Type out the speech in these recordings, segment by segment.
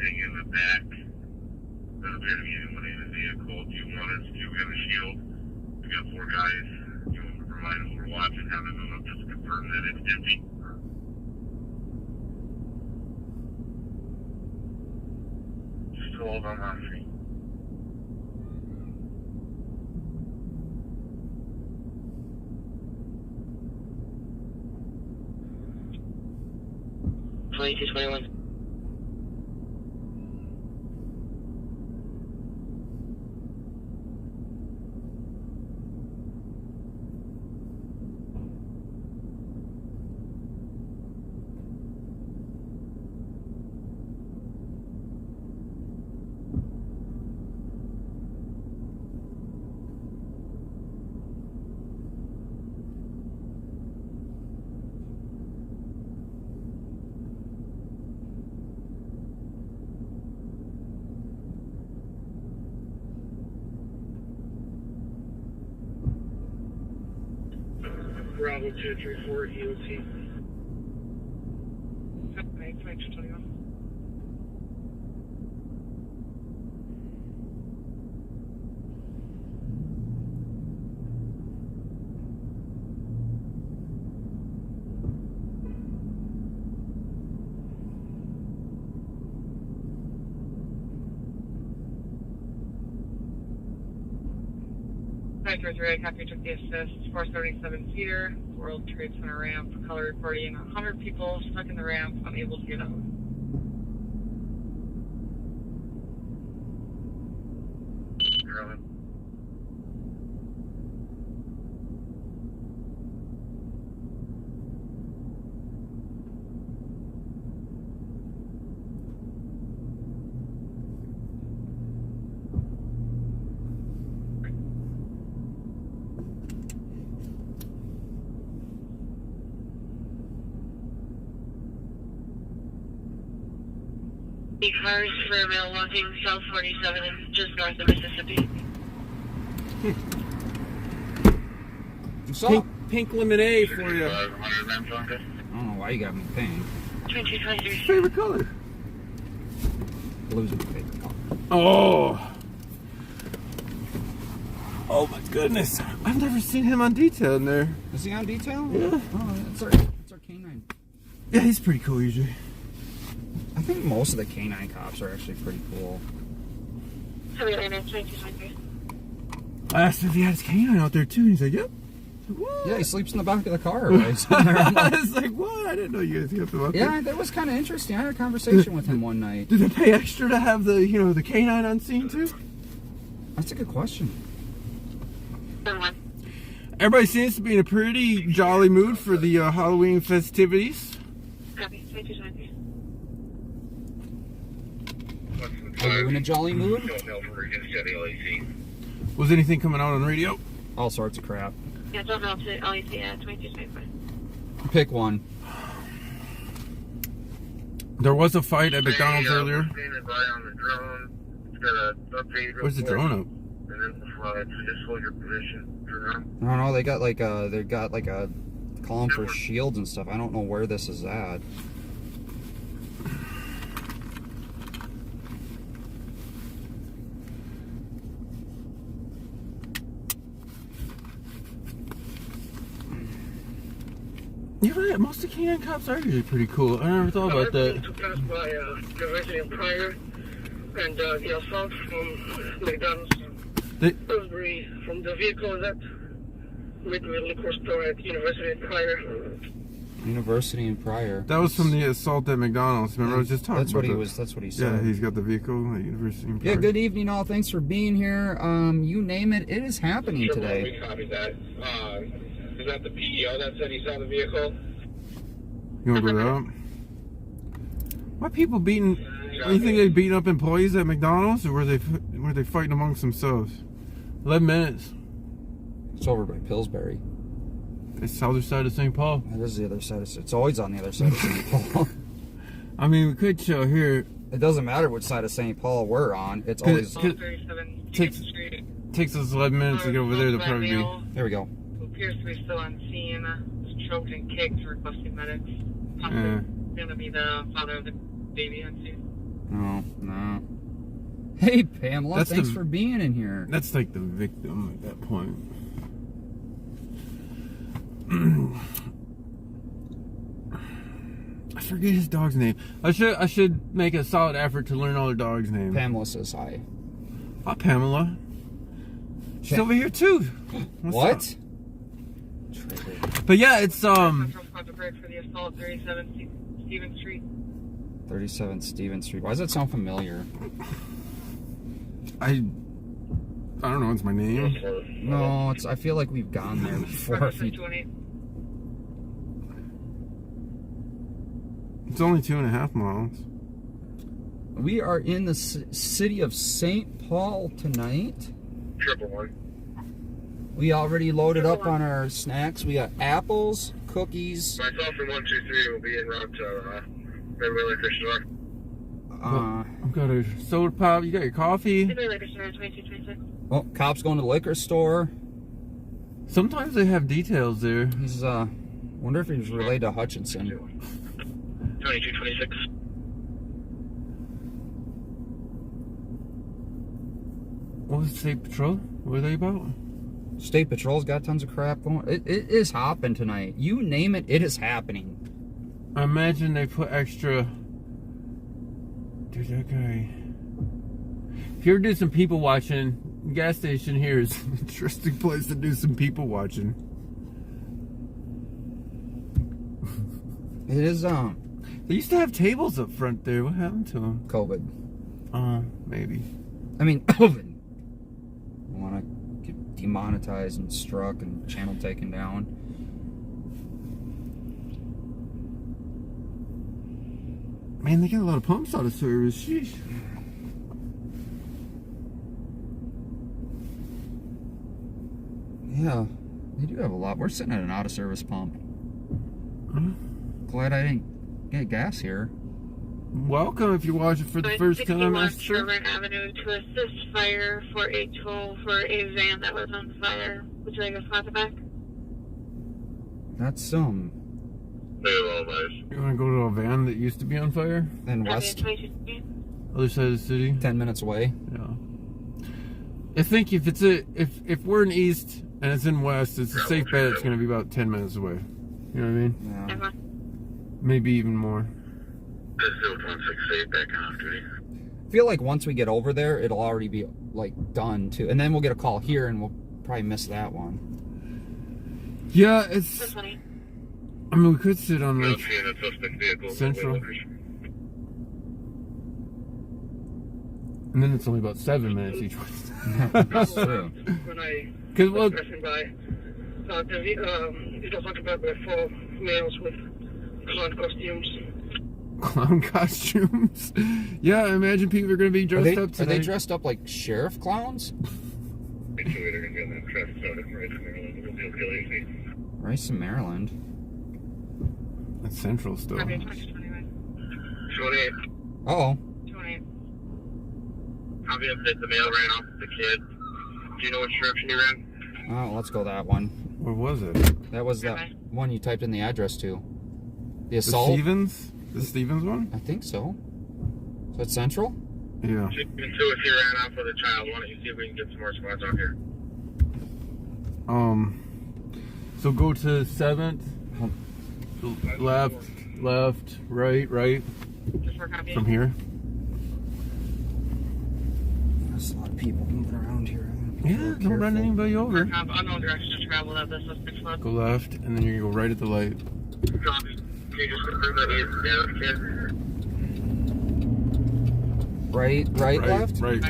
anything in the back. Not appear to be anyone in the vehicle. Do you want us to get a shield? We got 4 guys. Do you want to provide overwatch and have them just confirm that it's empty? Just hold on my feet. $22.21. Bravo 234 EOT. 2221. I copy, took the assist, 477 seater, World Trade Center ramp, color reporting, 100 people stuck in the ramp, unable to get out. Cars for male walking south 47 and just north of Mississippi. What's up? Pink lemonade for you. I don't know why you got me pink. 2223. Favorite color? Blue's my favorite color. Oh. Oh my goodness. I've never seen him on detail in there. Is he on detail? Yeah. Oh, that's our canine. Yeah, he's pretty cool usually. I think most of the canine cops are actually pretty cool. Heavy Atlanta 2223. I asked him if he had his canine out there too, and he's like, yep. Like, what? Yeah, he sleeps in the back of the car. Right? I was like, what? I didn't know you guys kept him out there. Yeah, that was kind of interesting. I had a conversation with him one night. Did they pay extra to have the, the canine on scene too? That's a good question. Everybody seems to be in a pretty jolly mood for the Halloween festivities. Copy, 2223. Are you in a jolly mood? Was anything coming out on the radio? All sorts of crap. Yeah, don't know to LEC at 2225. Pick one. There was a fight at McDonald's earlier. Where's the drone up? Just hold your position. I don't know. They got like a column for shields and stuff. I don't know where this is at. You're right. Most of the canine cops are usually pretty cool. I never thought about that. To pass by University and Pryor and the assault from McDonald's. Pillsbury from the vehicle that Midway liquor store at University and Pryor. University and Pryor. That was from the assault at McDonald's. Remember, I was just talking that's what about he was. That's what he said. Yeah, he's got the vehicle at University and Pryor. Yeah. Good evening, all. Thanks for being here. You name it, it is happening today. We copied that. Is that the PEO that said he saw the vehicle? You want to go to that? Why people beating? You think they beating up employees at McDonald's, or were they fighting amongst themselves? 11 minutes. It's over by Pillsbury. It's the other side of St. Paul. That is the other side of. It's always on the other side of St. Paul. I mean, we could show here. It doesn't matter which side of St. Paul we're on. It's always. Takes us 11 minutes to get over there. They'll probably be. There we go. Who appears to be still on scene, was choked and kicked, requesting medics. Possibly Yeah. going to be the father of the baby on scene. No. Hey, Pamela, That's thanks the- for being in here. That's like the victim at that point. I forget his dog's name. I should make a solid effort to learn all the dogs' names. Pamela says hi. Hi, Pamela. She's over here too. What's What? up? But yeah, it's Central squad prepared for the assault, 37 Stevens Street. 37 Stevens Street. Why does that sound familiar? I don't know. It's my name. No, it's. I feel like we've gone there before. If you- 218. It's only 2.5 miles. We are in the city of St. Paul tonight. 111. We already loaded up on our snacks. We got apples, cookies. Myself and 123 will be en route to Redway Liquor Store. I've got a soda pop. You got your coffee. Redway Liquor Store, 2226. Oh, cop's going to the liquor store. Sometimes they have details there. He's wonder if he's related to Hutchinson. 2226. What was State Patrol? What are they about? State Patrol's got tons of crap going. It is hopping tonight. You name it, it is happening. I imagine they put extra. Dude, that guy. If you ever do some people watching, the gas station here is an interesting place to do some people watching. It is They used to have tables up front there. What happened to them? COVID. Maybe. I mean, COVID. Want to get demonetized and struck and channel taken down. Man, they got a lot of pumps out of service. Sheesh. Yeah, they do have a lot. We're sitting at an out of service pump. Huh? Glad I didn't get gas here. Welcome if you're watching for the first time. 61 Master. Suburban Avenue to assist fire for a tow for a van that was on fire. Would you like a spot the back? That's Very well, guys. You want to go to a van that used to be on fire? then west, 2228. Other side of the city? 10 minutes away. Yeah. I think if it's if we're in east and it's in west, it's a safe bet it's going to be about 10 minutes away. You know what I mean? Yeah. Uh-huh. Maybe even more. This is 168 back on duty. I feel like once we get over there, it'll already be like done too, and then we'll get a call here, and we'll probably miss that one. Yeah, it's. 220. I mean, we could sit on like Seeing a suspect vehicle. Central. And then it's only about 7 minutes each way. That's true. When I Because was well, passing by, you don't talk about the 4 males with clown costumes. clown costumes. Yeah, I imagine people are going to be dressed up Are tonight. they dressed up like sheriff clowns? They're going to get in that traffic zone in Rice, Maryland. It'll be real easy. Rice and Maryland. That's central still. Copy 2221. 28. Uh-oh. 28. Copy of the mail ran off the kid. Do you know which direction he ran? Oh, let's go that one. Where was it? That was that Okay. one you typed in the address to. The The assault? Stevens? The Stevens one? I think so. So it's central? Yeah. Chicken 2 if he ran off with a child. Why don't you see if we can get some more spots out here? So go to 7th. Left, right. Just for copy. From here. There's a lot of people moving around here. Yeah, don't run anybody over. Unknown direction of travel that the suspect fled. Go left, and then you go right at the light. Copy. Can you just confirm that he's the kid? Right, left? Right.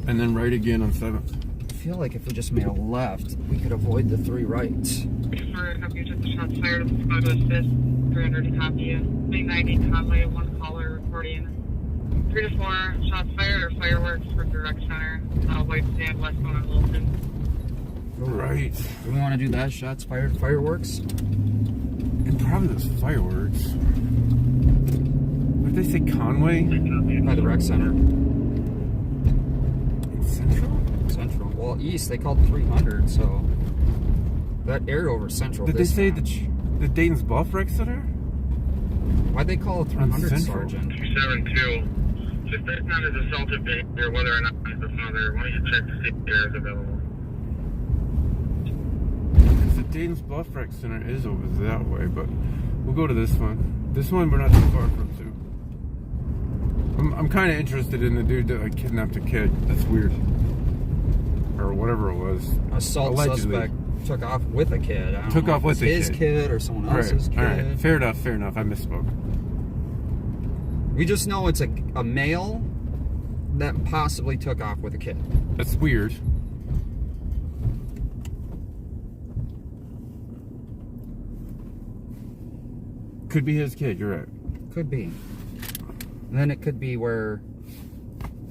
And then right again on 7th. I feel like if we just made a left, we could avoid the 3 rights. For copy, you took the shots fired at the squad to assist. 300 to copy you. 390 Conway, 1 caller reporting. 3 to 4 shots fired or fireworks for direct center. White Sand, westbound on Wilson. Right. Do we want to do that? Shots fired, fireworks? And probably those fireworks. What did they say, Conway? By the rec center. In Central? Central. Well, east, they called 300, so... That area over central. Did they this say time. the Dayton's Bluff Rec Center? Why'd they call it 300, Central. Sergeant? 272. If that's not his assaultive behavior, whether or not he's the father, why don't you check to see if there is available? The Dayton's Bluff Rec Center is over that way, but we'll go to this one. This one we're not too far from, too. I'm kind of interested in the dude that kidnapped a kid. That's weird. Or whatever it was. Assault Allegedly. suspect took off with a kid. I don't Took know off if with it's a his kid. kid or someone else's kid. All right. Fair enough. I misspoke. We just know it's a male that possibly took off with a kid. That's weird. Could be his kid, you're right. Could be. And then it could be where,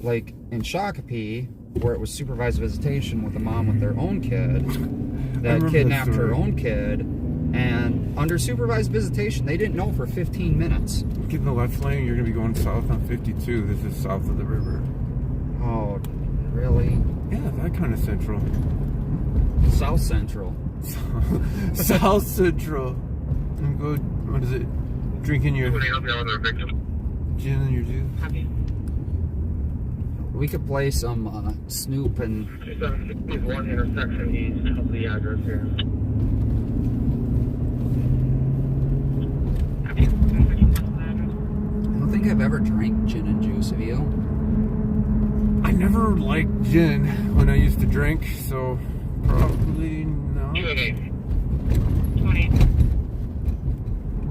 like in Shakopee, where it was supervised visitation with a mom with their own kid that kidnapped her own kid, and under supervised visitation, they didn't know for 15 minutes. Get in the left lane, you're going to be going south on 52. This is south of the river. Oh, really? Yeah, that kind of central. South Central. South Central. I'm good. What is it? Drinking your Somebody help me out with our victim. gin and your juice? Copy. We could play some Snoop and 271 intersection east of the address here. Copy. I don't think I've ever drank gin and juice, have you? I never liked gin when I used to drink, so probably not. 218. 28.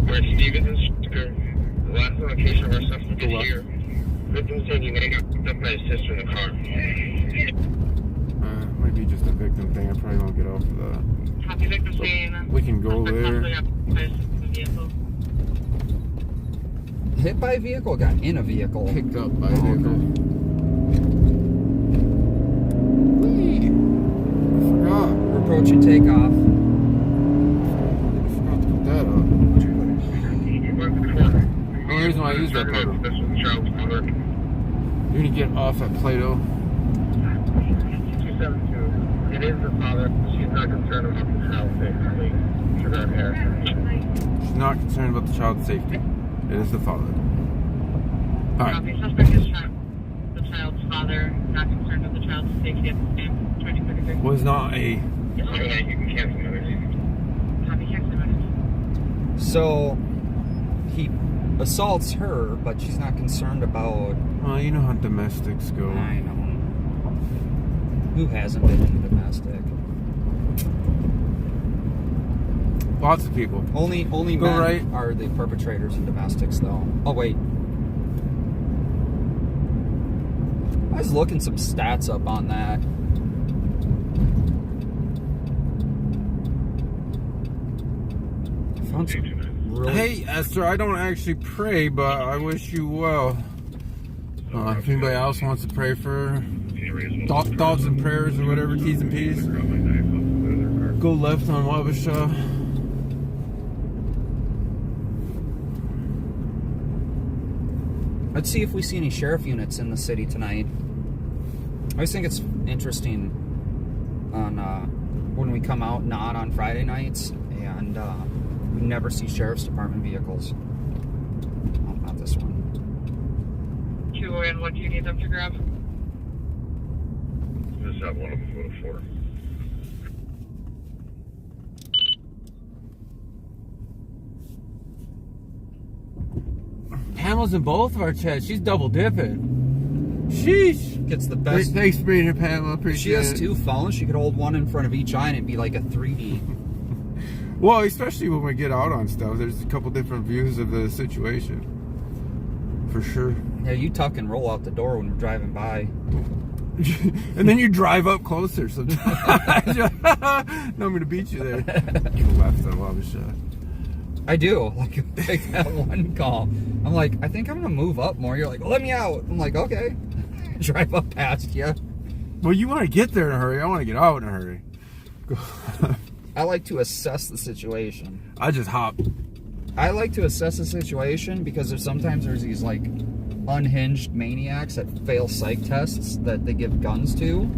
We're at Stevenson's Sticker. The last location of our suspect is here. Victim said he may have got picked up by his sister in the car. Might be just a victim thing. I probably won't get off of that. Copy. Victim scene. We can go there. Hit by a vehicle, got in a vehicle. Picked up by a vehicle. Whee! I forgot. We're approaching takeoff. I forgot to put that up. The only reason why I use that photo. This was the child's mother. You're gonna get off at Plato. 272. It is the father. She's not concerned about the child's safety. She's not here. She's not concerned about the child's safety. It is the father. Alright. Copy. Suspect is the child's father, not concerned with the child's safety at the time. 2033. Was not a. You can cancel another. Copy. Cancel minutes. So he assaults her, but she's not concerned about. Well, you know how domestics go. I know. Who hasn't been in domestic? Lots of people. Only Go men right. are the perpetrators in domestics, though. Oh wait, I was looking some stats up on that. I found some really. Hey, Esther, I don't actually pray, but I wish you well. If anybody else wants to pray for thoughts and prayers or whatever, T's and P's, go left on Wabasha. Let's see if we see any sheriff units in the city tonight. I always think it's interesting on when we come out not on Friday nights, and we never see sheriff's department vehicles. Oh, not this one. 2, and what do you need them to grab? Just have one of them go to 4. Pamela's in both of our chats. She's double dipping. Sheesh. Gets the best. Thanks for being here, Pamela. If she Appreciate has it. 2 phones, she could hold one in front of each eye and it'd be like a 3D. Well, especially when we get out on stuff, there's a couple different views of the situation. For sure. Yeah, you tuck and roll out the door when we're driving by. And then you drive up closer sometimes. No, I'm going to beat you there. You left on Wabasha. I do. Like that one call. I'm like, I think I'm gonna move up more. You're like, let me out. I'm like, okay. Drive up past you. Well, you want to get there in a hurry. I want to get out in a hurry. I like to assess the situation. I just hop. I like to assess the situation because sometimes there's these like unhinged maniacs that fail psych tests that they give guns to.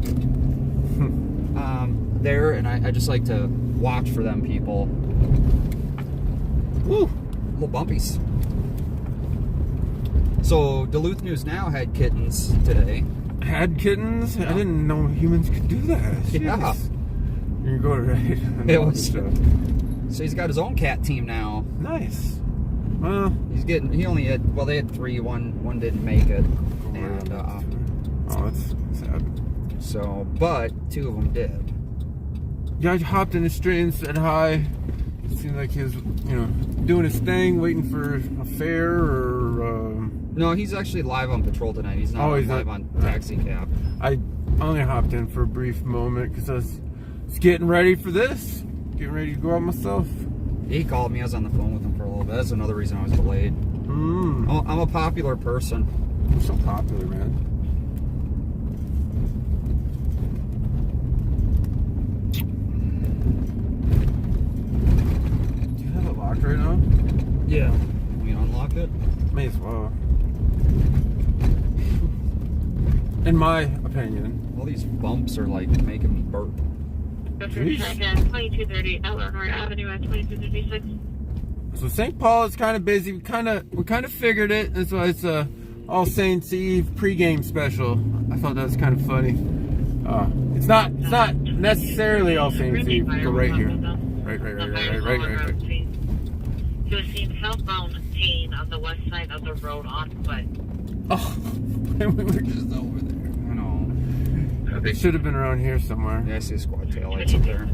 There, and I just like to watch for them people. Woo! Little bumpies. So Duluth News Now had kittens today. Had kittens? I didn't know humans could do that. Yeah. Jeez. You go right. It was. So he's got his own cat team now. Nice. Well, He only had. Well, they had 3. One didn't make it, and oh, that's sad. so, but 2 of them did. Yeah, I hopped in the street and said hi. It seemed like he was, doing his thing, waiting for a fare or. No, he's actually live on patrol tonight. He's not live on taxi cab. I only hopped in for a brief moment because I was getting ready for this. Getting ready to go out myself. He called me. I was on the phone with him for a little bit. That's another reason I was delayed. I'm a popular person. I'm so popular, man. Do you have it locked right now? Yeah. Can we unlock it? May as well. In my opinion. All these bumps are like making me burp. Second, 2230 Eleanor Avenue at 2236. So St. Paul is kind of busy. We kind of figured it. That's why it's All Saints Eve pregame special. I thought that was kind of funny. It's not necessarily All Saints Eve. Go right here. Right. He was seen southbound Payne on the west side of the road on foot. Oh, we were just over there. I know. They should have been around here somewhere. Yeah, I see squad taillights up there.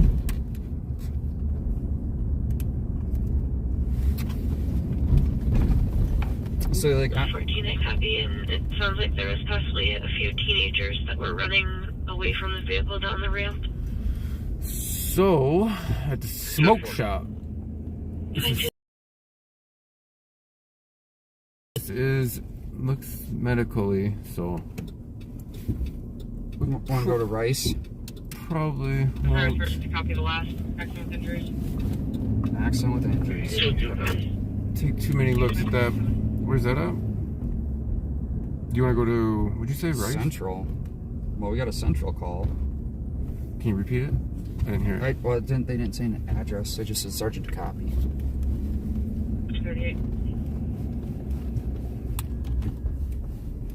So like, 14 I copy, and it sounds like there was possibly a few teenagers that were running away from the vehicle down the ramp. So, at the smoke shop. This looks medically, so. we want to go to Rice. Probably. Well, first to copy the last accident with injuries. Accident with injuries. Take too many looks at that. Where's that at? Do you want to go to, what'd you say, Rice? Central. Well, we got a Central call. Can you repeat it? I didn't hear it. Right. Well, they didn't say an address. They just said Sergeant to copy. 38.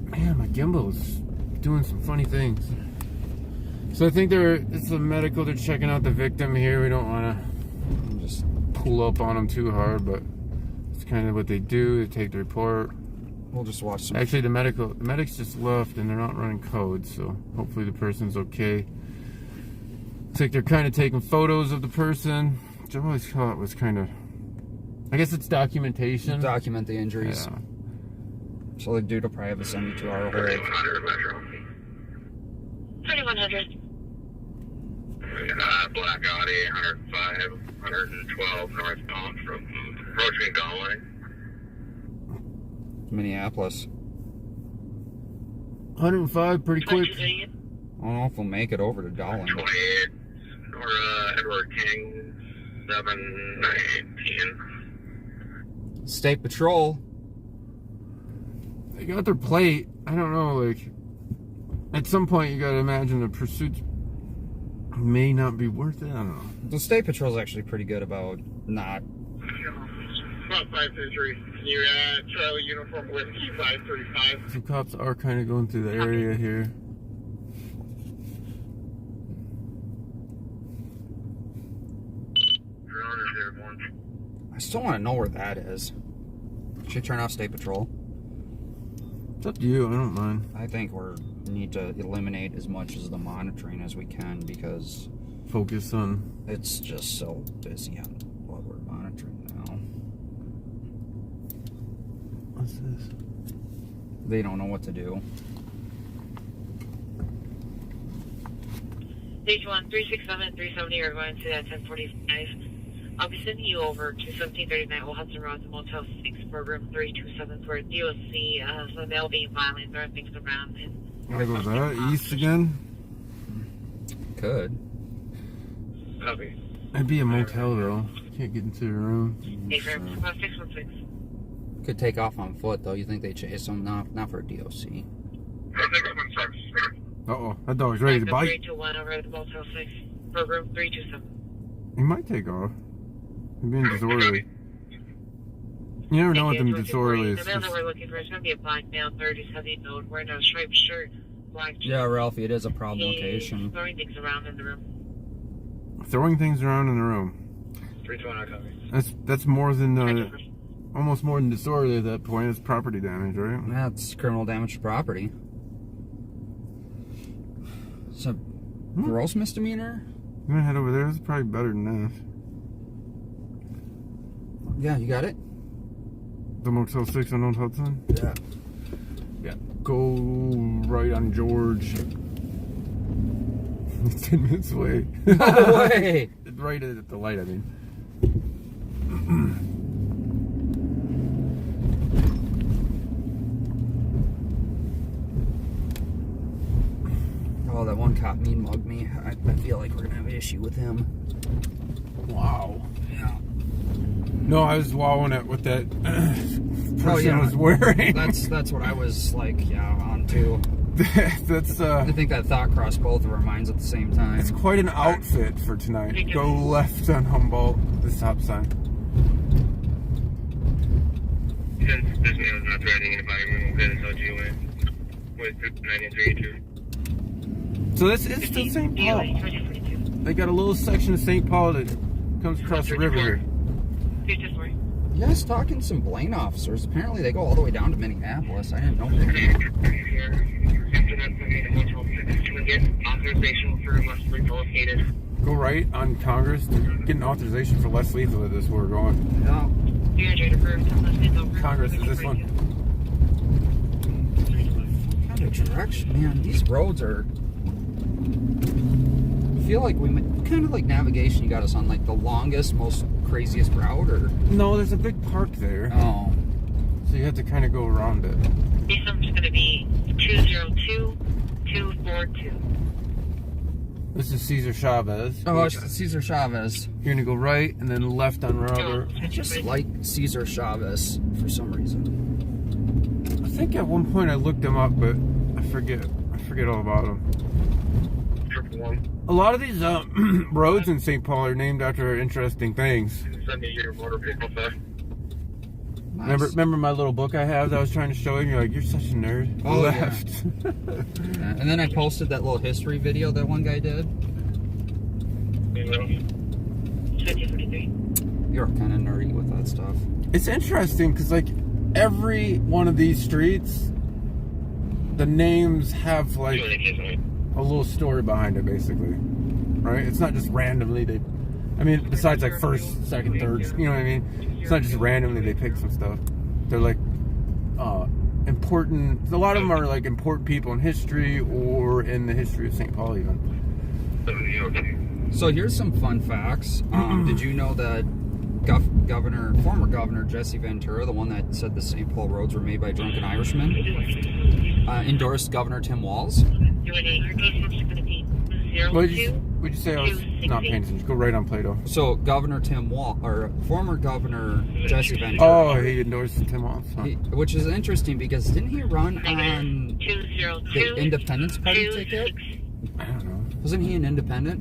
Man, my gimbal is doing some funny things. So I think it's a medical. They're checking out the victim here. We don't want to just pull up on them too hard, but it's kind of what they do. They take the report. We'll just watch some. Actually, the medics just left, and they're not running code, so hopefully the person's okay. Looks like they're kind of taking photos of the person, which I always thought was kind of, I guess it's documentation. Document the injuries. Yeah. So the dude will probably have a 72-hour hold. 3100 Metro. 3100. Black Audi, 105, 112 northbound from approaching Galway. Minneapolis. 105, pretty quick. I don't know if we'll make it over to Dowling. 28, Nora Edward King, 719. State Patrol. They got their plate. I don't know, like, at some point you gotta imagine the pursuit may not be worth it. I don't know. The State Patrol's actually pretty good about not. About 533. Can you Charlie uniform whiskey 535? Some cops are kind of going through the area here. I still want to know where that is. Should we turn off State Patrol? It's up to you. I don't mind. I think we need to eliminate as much as the monitoring as we can because Focus on. it's just so busy on what we're monitoring now. What's this? They don't know what to do. Stage 1, 367, 370 are going to that 1045. I'll be sending you over to 1739 Old Hudson Road to Motel 6 for room 327 for DOC. So they'll be violent, throwing things around. Gotta go that east again? Could. Copy. I'd be a motel though. Can't get into the room. Hey, room 616. Could take off on foot though. You think they chase them? Not for a DOC. Uh-oh, that dog's ready to bite. 321 over at Motel 6 for room 327. He might take off. He's being disorderly. He You never know what them The disorderlies. male that we're looking for is going to be a black male, 30s, heavy build, wearing a striped shirt, black jeans. Yeah, Ralphie, it is a problem He's location. throwing things around in the room. Throwing things around in the room. 320 copy. That's more than almost more than disorderly at that point. It's property damage, right? That's criminal damage to property. It's a gross misdemeanor? I'm gonna head over there. It's probably better than that. Yeah, you got it? The Motel 6 on Old Hudson? Yeah. Yeah. Go right on George. It's 10 minutes away. No way! Right at the light, I mean. Oh, that one cop mean mugged me. I feel like we're gonna have an issue with him. Wow. Yeah. No, I was wowing it with that person was wearing. That's what I was like, on too. That's I think that thought crossed both of our minds at the same time. it's quite an outfit for tonight. Go left on Humboldt, the stop sign. Since this man is not threatening anybody, we won't get in touch you with 932. So this is still St. Paul. They got a little section of St. Paul that comes across the river here. You guys talking to some Blaine officers. Apparently they go all the way down to Minneapolis. I didn't know that. Authorization for less lethal located. Go right on Congress to get an authorization for less lethal. This is where we're going. Yeah. Congress is this one. What kind of direction? Man, these roads are... I feel like kind of like navigation, you got us on like the longest, most craziest route, or... No, there's a big park there. Oh. So you have to kind of go around it. This one's going to be 202242. This is Cesar Chavez. Oh, it's Cesar Chavez. You're gonna go right and then left on Robert. I just like Cesar Chavez for some reason. I think at one point I looked him up, but I forget all about him. 111. A lot of these roads in St. Paul are named after interesting things. Send me your motor vehicle theft. Nice. Remember my little book I have that I was trying to show you? You're like, you're such a nerd. Oh, Left. Yeah. And then I posted that little history video that one guy did. 2043. You're kind of nerdy with that stuff. It's interesting because like every one of these streets, the names have like a little story behind it, basically, right? It's not just randomly besides like first, second, third, you know what I mean? It's not just randomly they pick some stuff. They're like important. A lot of them are like important people in history or in the history of St. Paul even. So here's some fun facts. Did you know that former Governor Jesse Ventura, the one that said the St. Paul roads were made by drunken Irishmen, endorsed Governor Tim Walz? What did you say? I was not paying attention. Go right on Plato. So Governor former Governor Jesse Ventura. Oh, he endorsed Tim Walz. Huh? Which is interesting because didn't he run on the Independence Party ticket? I don't know. Wasn't he an independent?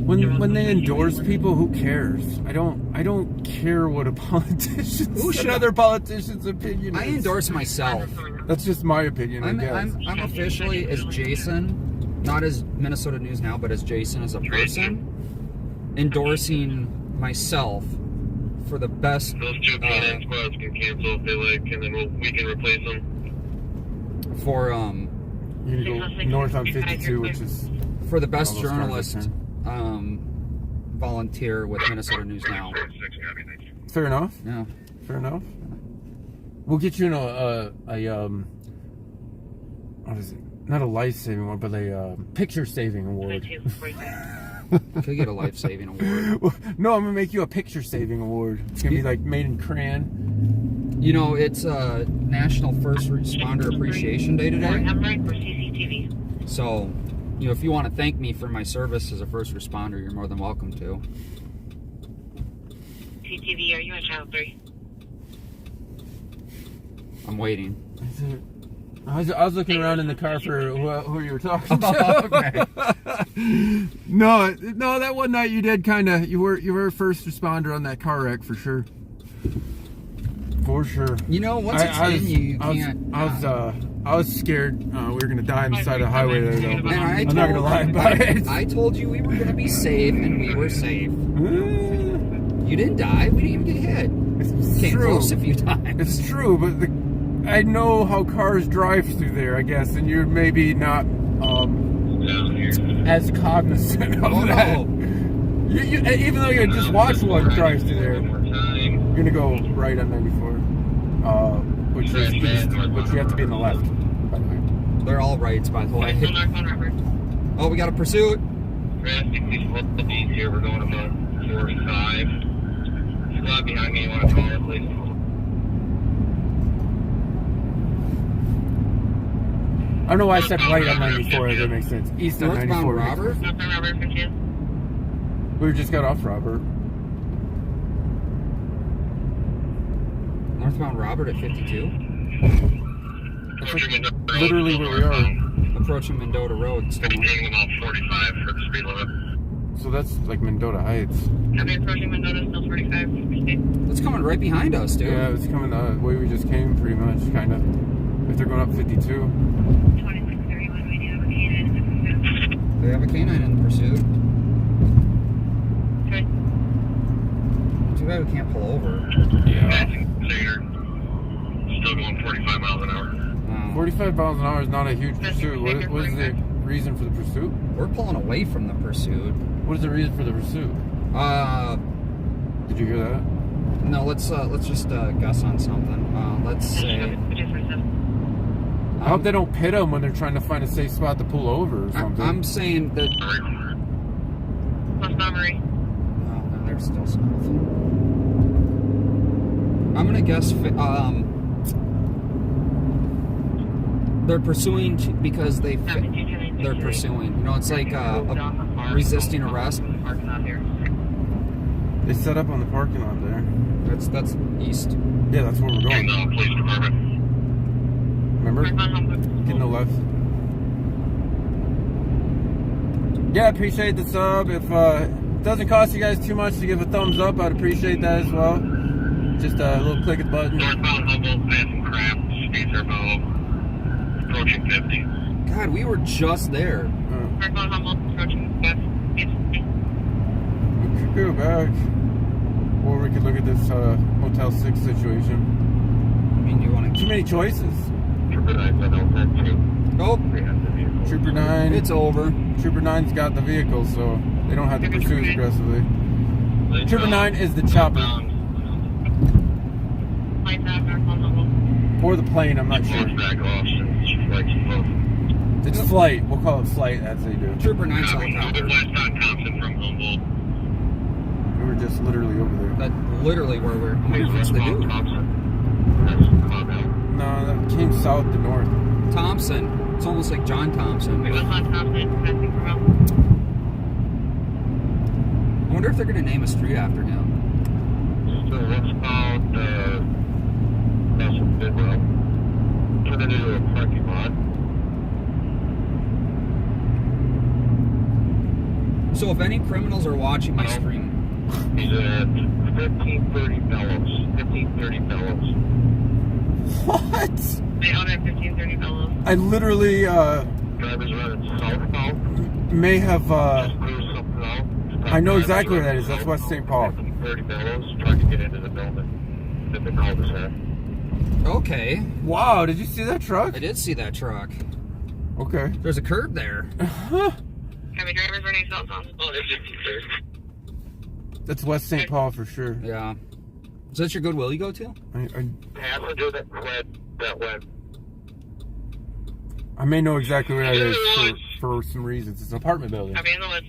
When they endorse people, who cares? I don't care what a politician's another politician's opinion is. I endorse myself. That's just my opinion. I guess. I'm officially as Jason, not as Minnesota News Now, but as Jason as a person, endorsing myself for the best. Those two canine squads can cancel if they like, and then we can replace them. For You're gonna go north on 52, which is for the best journalist volunteer with Minnesota News Now. Fair enough. Yeah. Fair enough. We'll get you what is it? Not a life-saving award, but a picture-saving award. Could get a life-saving award. No, I'm gonna make you a picture-saving award. It's gonna be like made in crayon. You know, it's National First Responder Appreciation Day today. I'm right for CCTV. So, you know, if you want to thank me for my service as a first responder, you're more than welcome to. CCTV, are you on channel 3? I'm waiting. I was looking around in the car for who you were talking to. Oh, okay. No, that one night you did you were a first responder on that car wreck for sure. For sure. You know, once it's in you can't. I was scared we were gonna die on the side of the highway there, though. And I'm not gonna lie about it. I told you we were gonna be safe, and we were safe. You didn't die. We didn't even get hit. It's Came true. close a few times. It's true, but I know how cars drive through there, I guess, and you're maybe not as cognizant of that. You, even though you just watched one drive through there, you're gonna go right on 94, which is east, which you have to be in the left, by the way. They're all rights, by the way. Oh, we got a pursuit. Here we're going about 45. Squad behind me, you want to call it, please? I don't know why I said right on 94, if that makes sense. East on 94. Robert? We just got off Robert. Northbound Robert at 52. That's like literally where we are. Approaching Mendota Road. Still Taking about 45 for the speed limit. So that's like Mendota Heights. Heavy approaching Mendota, still 45. It's coming right behind us, dude. Yeah, it's coming the way we just came, pretty much, kind of. If they're going up 52. 2631, we do have a canine in the pursuit. They have a canine in the pursuit. Okay. Too bad we can't pull over. Yeah. Passing later. Still going 45 miles an hour. 45 miles an hour is not a huge pursuit. What is the reason for the pursuit? We're pulling away from the pursuit. What is the reason for the pursuit? Did you hear that? No, let's just guess on something. Let's say. I hope they don't pit them when they're trying to find a safe spot to pull over or something. I'm saying that. Plus Montgomery. No, they're still south. I'm gonna guess. They're pursuing because they're pursuing. You know, it's like resisting arrest. They set up on the parking lot there. That's east. Yeah, that's where we're going. Police department. Remember? Getting the left. Yeah, I appreciate the sub. If it doesn't cost you guys too much to give a thumbs up, I'd appreciate that as well. Just a little click of the button. Northbound Humboldt, passing crap. Speeds are about approaching 50. God, we were just there. Northbound Humboldt, approaching west. We could go back. Or we could look at this Motel 6 situation. I mean, do you want to? Too many choices. Trooper 9's been out there too. Nope. Trooper 9. It's over. Trooper 9's got the vehicle, so they don't have to pursue as aggressively. Trooper 9 is the chopper. Lights out, Northbound Humboldt. Or the plane, I'm not sure. Back off since flight's both. It's flight. We'll call it flight, as they do. Trooper 9's helicopter. West on Thompson from Humboldt. We were just literally over there. That's literally where we're. What's the dude? No, that came south to north. Thompson. It's almost like John Thompson. We was on Thompson, passing from out. I wonder if they're going to name a street after him. So what's called Russell Bidwell. Turn it into a parking lot. So if any criminals are watching my stream, He's at 1530 Bellows. 1530 Bellows. What? They own at 1530 Bellows. I literally Drivers running southbound. may have Just cruise something out. I know exactly where that is. That's West St. Paul. 1530 Bellows. Trying to get into the building. That the cul-de-sac. okay. Wow, did you see that truck? I did see that truck. Okay. There's a curb there. Heavy drivers running southbound. Oh, they're 1530. That's West St. Paul for sure. Yeah. Is that your Goodwill you go to? Passenger that went. I may know exactly where that is for some reasons. It's an apartment building. Heavy in the woods.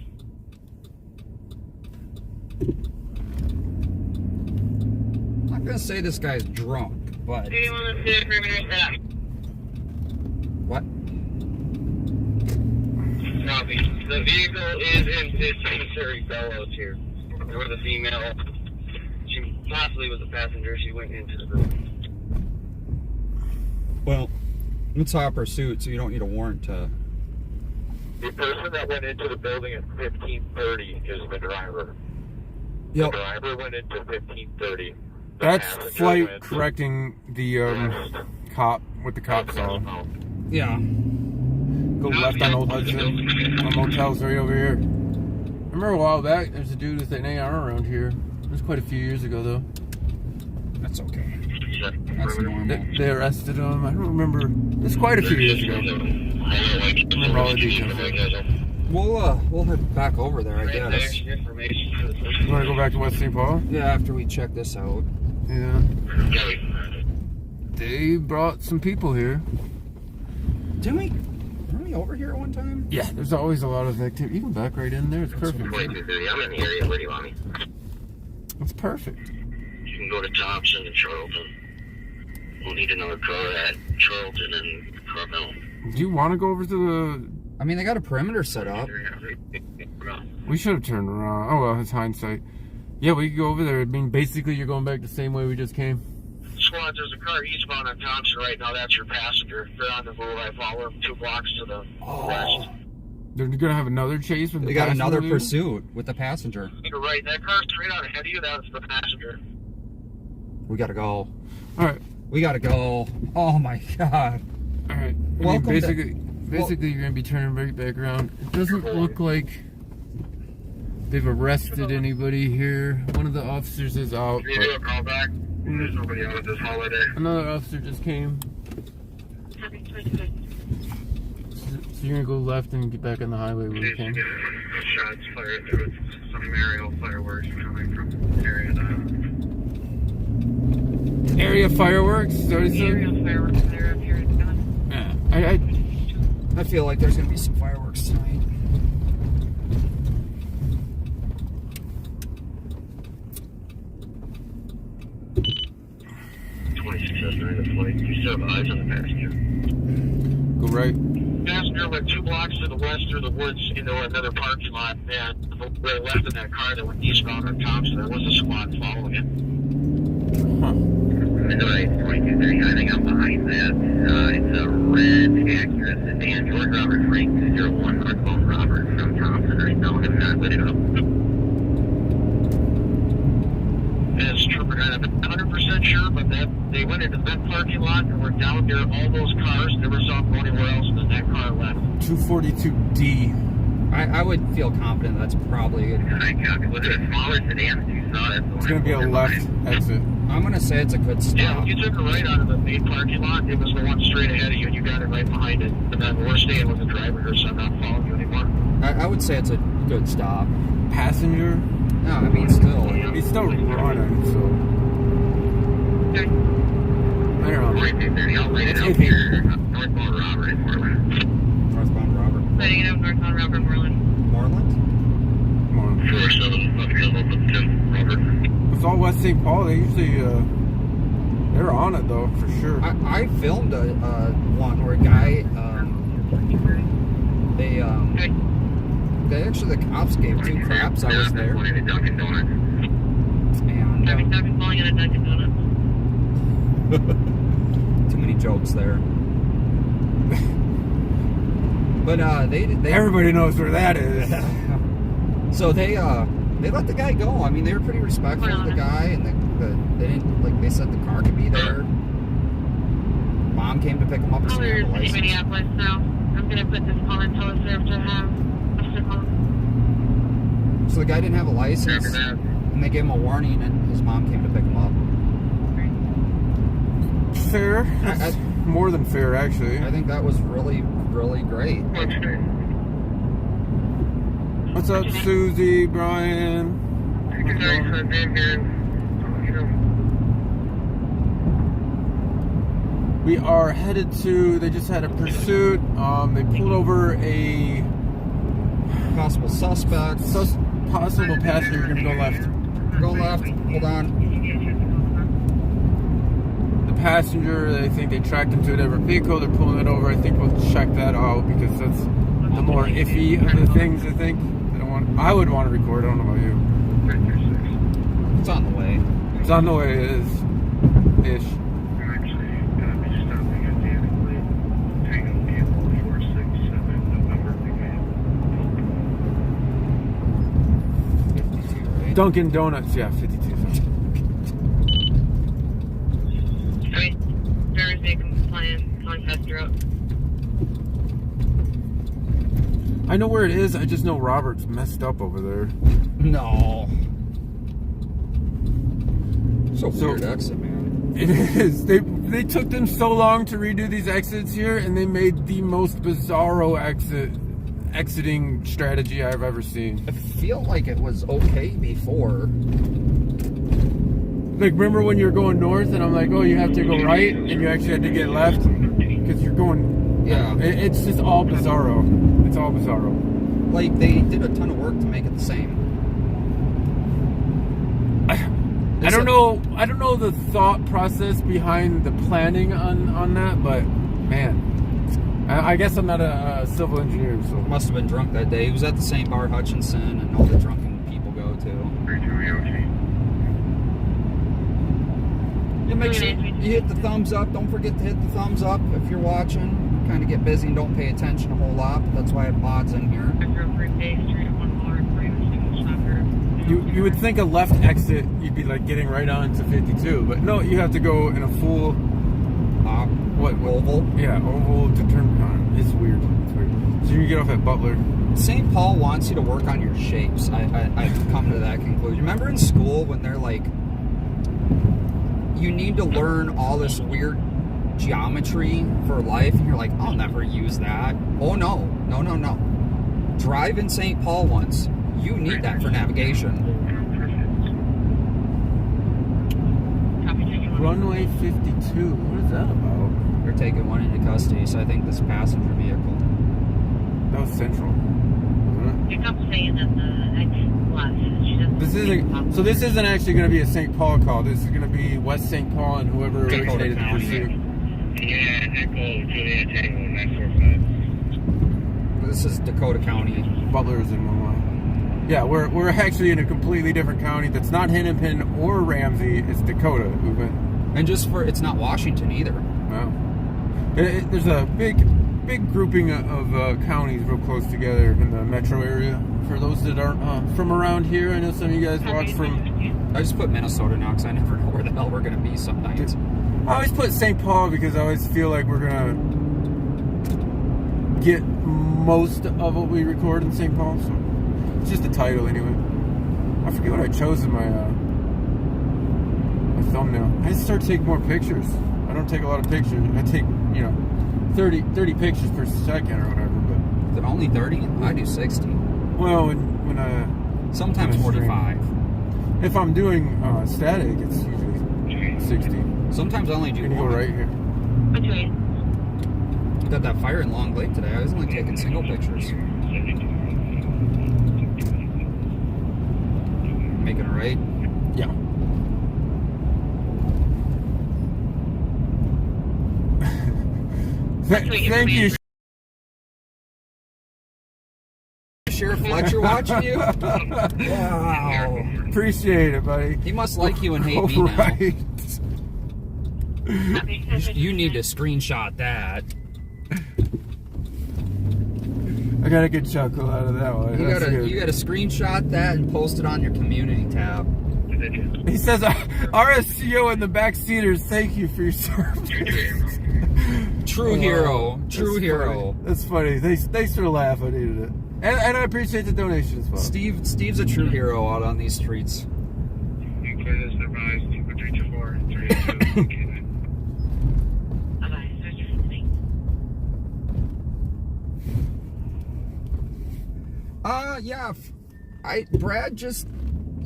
I'm not going to say this guy's drunk, but... Do you want to see the perimeter set up? What? Copy. The vehicle is in 1530 Bellows here. There was a female. She possibly was a passenger. She went into the building. Well, it's hot pursuit, so you don't need a warrant to... The person that went into the building at 1530 is the driver. Yep. The driver went into 1530. That's flight correcting the cop, what the cop saw. Yeah. Go left on Old Hudson. My motel's right over here. I remember a while back, there's a dude with an AR around here. It was quite a few years ago, though. That's okay. That's normal. They arrested him. I don't remember. It was quite a few years ago. I remember all the details. We'll head back over there, I guess. You want to go back to West St. Paul? Yeah, after we check this out. Yeah. They brought some people here. Didn't we? Weren't we over here at one time? Yeah, there's always a lot of activity. You can back right in there. It's perfect. I'm in the area. Where do you want me? It's perfect. You can go to Thompson and Charlton. We'll need another car at Charlton and Carmel. Do you want to go over to the... I mean, they got a perimeter set up. We should have turned around. Oh, well, it's hindsight. Yeah, we could go over there. I mean, basically, you're going back the same way we just came. Squad, there's a car eastbound on Thompson right now. That's your passenger. They're on the move. I follow them 2 blocks to the west. They're going to have another chase with the They got passenger another dude? pursuit with the passenger. You're right. That car's straight out ahead of you. That's the passenger. We gotta go. All right. We gotta go. Oh my god. All right. Welcome basically, you're going to be turning right back around. It doesn't look like they've arrested anybody here. One of the officers is out. Can you do a call back? There's nobody out at this holiday. Another officer just came. So you're going to go left and get back on the highway where you can. Shots fired through some aerial fireworks coming from area 9. Area fireworks? Is that what he said? Aerial fireworks there up here in Gun. Yeah. I feel like there's gonna be some fireworks tonight. You still have eyes on the passenger. Go right. Passenger went 2 blocks to the west through the woods into another parking lot, and they left in that car that went eastbound on Thompson. There was a squad following it. Right, 2230. I think I'm behind that. It's a red Acura sedan. George Robert Frank 201 northbound Robert from Thompson right now. Have not lit it up. As Trooper, I'm not 100% sure, but that they went into that parking lot and were down near all those cars. Never saw them go anywhere else, and then that car left. 242D. I would feel confident that's probably a good. I calculate. Was it a smaller sedan? You saw it. It's going to be a left exit. I'm gonna say it's a good Yeah, stop. when you took it right out of the main parking lot, it was the one straight ahead of you, and you got it right behind it. And then we're staying with the driver here, so I'm not following you anymore. I would say it's a good stop. Passenger? No, I mean still. He's still running, so... Okay. I don't know. 2230, I'll light it up here. Northbound Robert in Moreland. Northbound Robert. Setting it up northbound Robert Moreland. Moreland? Come on. 47, up here, local 10, Robert. It's all West St. Paul. They usually, they're on it, though, for sure. I filmed one where a guy, they actually, the cops gave 2 craps. I was there. Going into Dunkin' Donuts. And Having been calling it a Dunkin' Donuts. too many jokes there. But they Everybody knows where that is. So they let the guy go. I mean, they were pretty respectful of the guy, and they didn't, like, they said the car could be there. Mom came to pick him up. Callers in Minneapolis now. I'm gonna put this call and tell us there to have Mr. Call. So the guy didn't have a license, and they gave him a warning, and his mom came to pick him up. Fair. That's more than fair, actually. I think that was really, really great. What's up, Susie, Brian? Thanks for being here. We are headed to, they just had a pursuit. They pulled over a Possible suspect. possible passenger. You're going to go left. Go left. Hold on. The passenger, they think they tracked him to a different vehicle. They're pulling it over. I think we'll check that out because that's the more iffy of the things, I think. I would want to record. I don't know about you. It's on the way. It's on the way. It is. Ish. Actually, gonna be stopping at the Tango Vehicle 467 November. 52, right? Dunkin' Donuts. Yeah, 52. route. I know where it is. I just know Robert's messed up over there. No. So weird exit, man. It is. They took them so long to redo these exits here, and they made the most bizarro exiting strategy I've ever seen. I feel like it was okay before. Like, remember when you were going north, and I'm like, oh, you have to go right, and you actually had to get left because you're going. Yeah. It's just all bizarro. It's all bizarro. Like, they did a ton of work to make it the same. I don't know the thought process behind the planning on that, but man, I guess I'm not a civil engineer, so. Must have been drunk that day. He was at the same bar Hutchinson and all the drunken people go to. Yeah, make sure you hit the thumbs up. Don't forget to hit the thumbs up if you're watching. Kind of get busy and don't pay attention a whole lot, but that's why I have mods in here. You would think a left exit, you'd be like getting right on to 52, but no, you have to go in a full oval? Yeah, oval to turn on. It's weird. So you get off at Butler. St. Paul wants you to work on your shapes. I've come to that conclusion. Remember in school when they're like, you need to learn all this weird geometry for life, and you're like, I'll never use that. Oh no. Drive in St. Paul once. You need that for navigation. Runway 52. What is that about? They're taking one into custody, so I think this passenger vehicle. That was Central, wasn't You're not saying that the next bus. it? This isn't actually going to be a St. Paul call. This is going to be West St. Paul and whoever originated the pursuit. Yeah, Echo, Juliet, Tango, 945. This is Dakota County. Butler is in one line. Yeah, we're actually in a completely different county that's not Hennepin or Ramsey. It's Dakota. And just for, it's not Washington either. No. There's a big grouping of counties real close together in the metro area. For those that aren't from around here, I know some of you guys watch from. I just put Minnesota now because I never know where the hell we're going to be some nights. I always put St. Paul because I always feel like we're going to get most of what we record in St. Paul. So it's just a title anyway. I forget what I chose in my thumbnail. I just start taking more pictures. I don't take a lot of pictures. I take, 30 pictures per second or whatever. But Is it only 30? I do 60. well, when I Sometimes when I stream. 45. If I'm doing static, it's usually 60. Sometimes I only do Can you go one. right here? Okay. Got that fire in Long Lake today. I was only taking single pictures. Making a right. Yeah. Thank you. Sheriff Fletcher watching you? Wow. Appreciate it, buddy. He must like you and hate me now. Right. You need to screenshot that. I got a good chuckle out of that one. You gotta screenshot that and post it on your community tab. He says, RSCO and the backseaters, thank you for your service. True hero. True hero. That's funny. Thanks for the laugh. I needed it. And I appreciate the donation as well. Steve's a true hero out on these streets. Yeah. Brad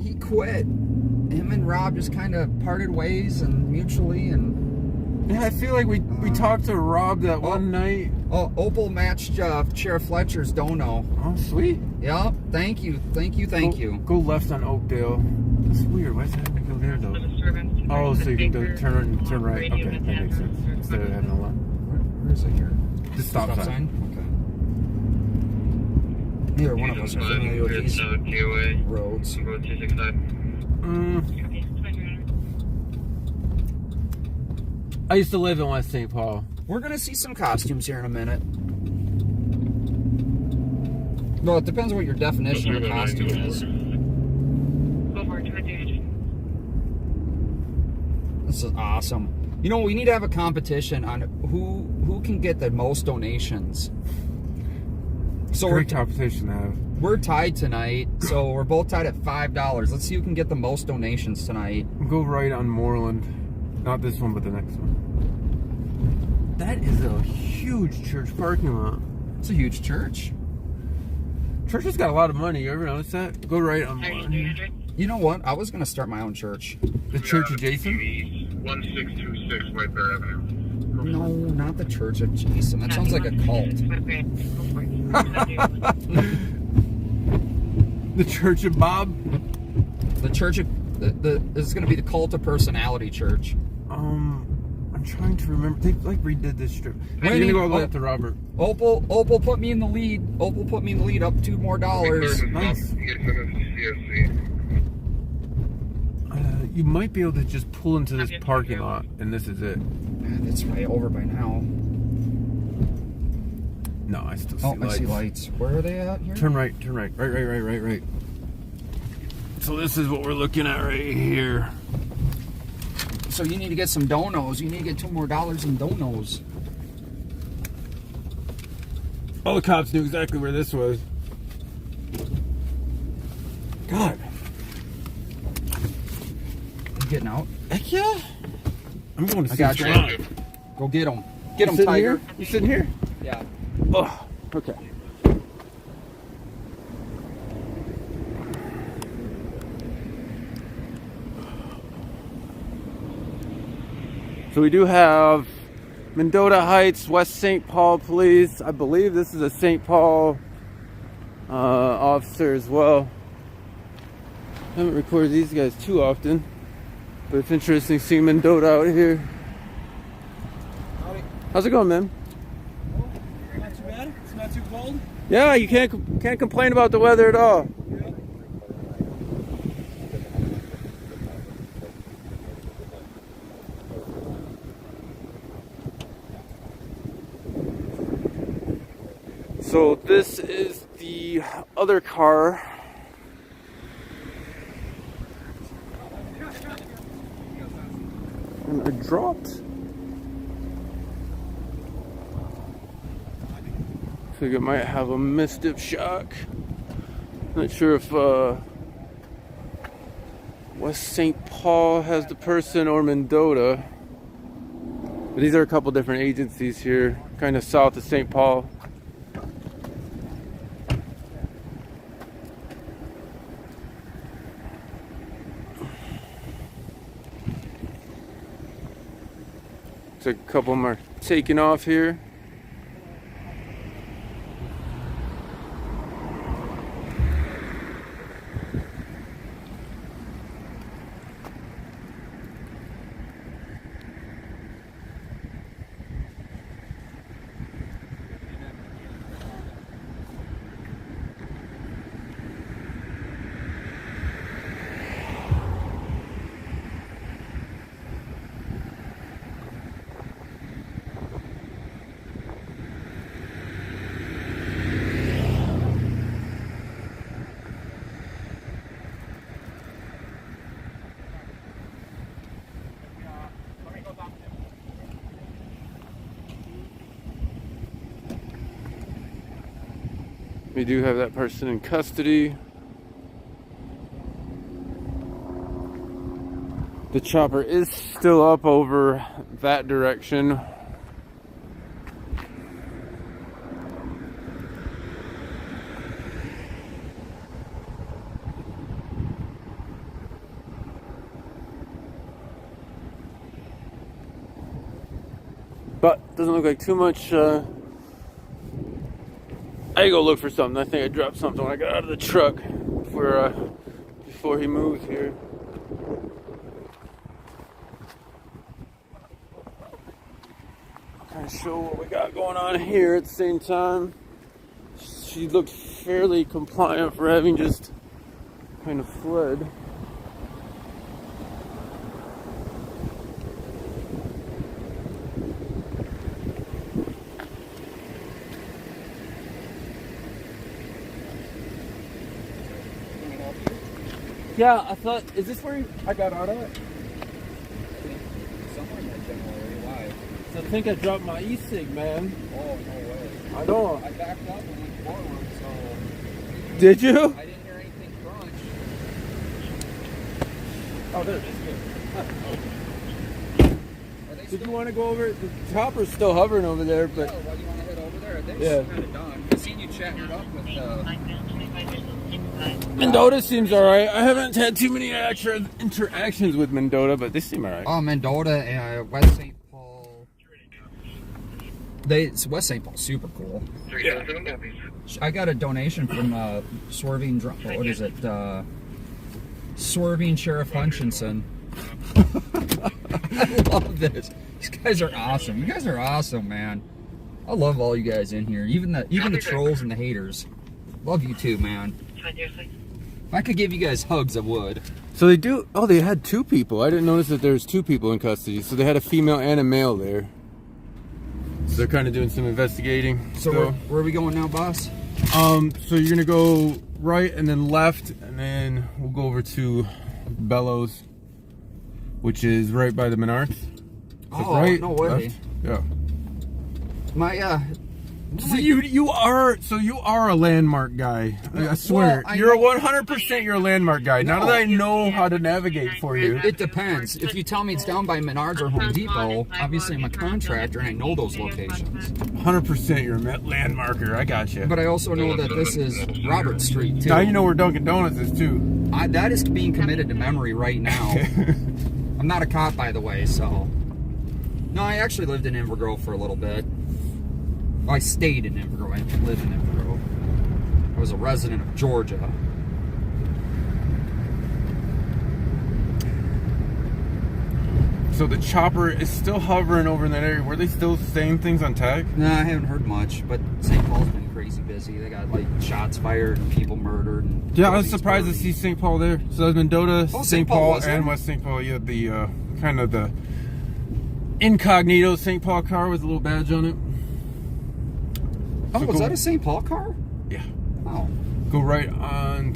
he quit. Him and Rob just kind of parted ways and mutually and. Yeah, I feel like we talked to Rob that one night. Oh, Opal matched Sheriff Fletcher's dono. Oh, sweet. Yeah, thank you. Go left on Oakdale. That's weird. Why does it have to go there, though? Oh, so you can go turn right. Okay, that makes sense. Instead of having a lot. Where is it here? The stop sign. Okay. Neither one of us are familiar with these roads. I used to live in West St. Paul. We're gonna see some costumes here in a minute. Well, it depends on what your definition of a costume is. This is awesome. You know, we need to have a competition on who can get the most donations. So Great competition to have. We're tied tonight, so we're both tied at $5. Let's see who can get the most donations tonight. Go right on Moreland. Not this one, but the next one. That is a huge church parking lot. It's a huge church. Church has got a lot of money. You ever notice that? Go right on Moreland. You know what? I was going to start my own church. The church adjacent? 1626 White Bear Avenue. No, not the Church of Jason. That sounds like a cult. The Church of Bob? The Church of... This is going to be the Cult of Personality Church. I'm trying to remember. They like redid this strip. You're Wait, gonna go all the way up to Robert. Opal put me in the lead. Opal put me in the lead up $2 more. Nice. You might be able to just pull into this parking lot, and this is it. It's right over by now. No, I still see lights. I see lights. Where are they at here? Turn right. Right. So this is what we're looking at right here. So you need to get some donos. You need to get $2 more in donos. All the cops knew exactly where this was. God. You getting out? Heck yeah. I'm going to see I got you. Go get him. Get him, Tiger. You sitting here? Yeah. Oh, okay. So we do have Mendota Heights, West St. Paul Police. I believe this is a St. Paul officer as well. I haven't recorded these guys too often, but it's interesting seeing Mendota out here. How's it going, man? Not too bad. It's not too cold. Yeah, you can't complain about the weather at all. Yeah. So this is the other car. And I dropped. I think it might have a misdip shock. Not sure if West St. Paul has the person or Mendota. But these are a couple different agencies here, kind of south of St. Paul. A couple of them are taking off here. We do have that person in custody. The chopper is still up over that direction. But doesn't look like too much. I go look for something. I think I dropped something when I got out of the truck before he moves here. Kind of show what we got going on here at the same time. She looked fairly compliant for having just kind of fled. Yeah, I thought, is this where I got out of it? Somewhere in that general area. I think I dropped my e-cig, man. Oh, no way. I know. I backed up and went forward, so... Did you? I didn't hear anything crunch. Oh, there it is. Did you want to go over? The chopper's still hovering over there, but... Yeah, why do you want to head over there? I think Yeah. it's kind of done. I've seen you chatting it up with... Mendota seems alright. I haven't had too many extra interactions with Mendota, but they seem alright. Oh, Mendota and West St. Paul. West St. Paul's super cool. Yeah. I got a donation from Swerving... What is it? Swerving Sheriff Hutchinson. I love this. These guys are awesome. You guys are awesome, man. I love all you guys in here. Even the trolls and the haters. Love you too, man. If I could give you guys hugs, I would. So they do... Oh, they had two people. I didn't notice that there's two people in custody. So they had a female and a male there. So they're kind of doing some investigating. So where are we going now, boss? So you're going to go right and then left. And then we'll go over to Bellows, which is right by the Menards. So Oh, right, no way. left. Yeah. My, So you are a landmark guy. I swear. Well, You're know- 100% you're a landmark guy. Now that I know how to navigate for you. It depends. If you tell me it's down by Menards or Home Depot, obviously I'm a contractor and I know those locations. 100% you're a landmarker. I got you. But I also know that this is Robert Street too. Now you know where Dunkin' Donuts is too. That is being committed to memory right now. I'm not a cop, by the way, so. No, I actually lived in Invergrove for a little bit. Well, I stayed in Invergrove. I didn't live in Invergrove. I was a resident of Georgia. So the chopper is still hovering over in that area. Were they still saying things on tag? No, I haven't heard much, but St. Paul's been crazy busy. They got like shots fired and people murdered. And Yeah, I was buildings surprised to burned. see St. Paul there. So that was Mendota, Oh, St. Paul, was there? and West St. Paul. Yeah, the kind of the incognito St. Paul car with a little badge on it. Oh, So was go- that a St. Paul car? Yeah. Oh. Go right on.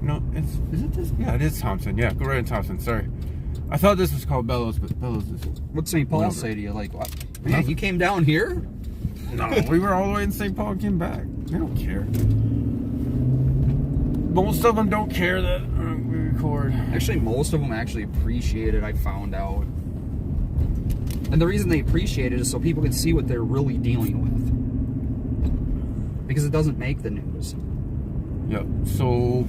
No, is it this? Yeah, it is Thompson. Yeah, go right on Thompson. Sorry, I thought this was called Bellows, but Bellows is. What'd St. Paul Whatever. say to you? Like, what? Man, you came down here? No, we were all the way in St. Paul and came back. They don't care. Most of them don't care that we record. Actually, most of them actually appreciate it, I found out. And the reason they appreciate it is so people can see what they're really dealing with. Because it doesn't make the news. Yep. So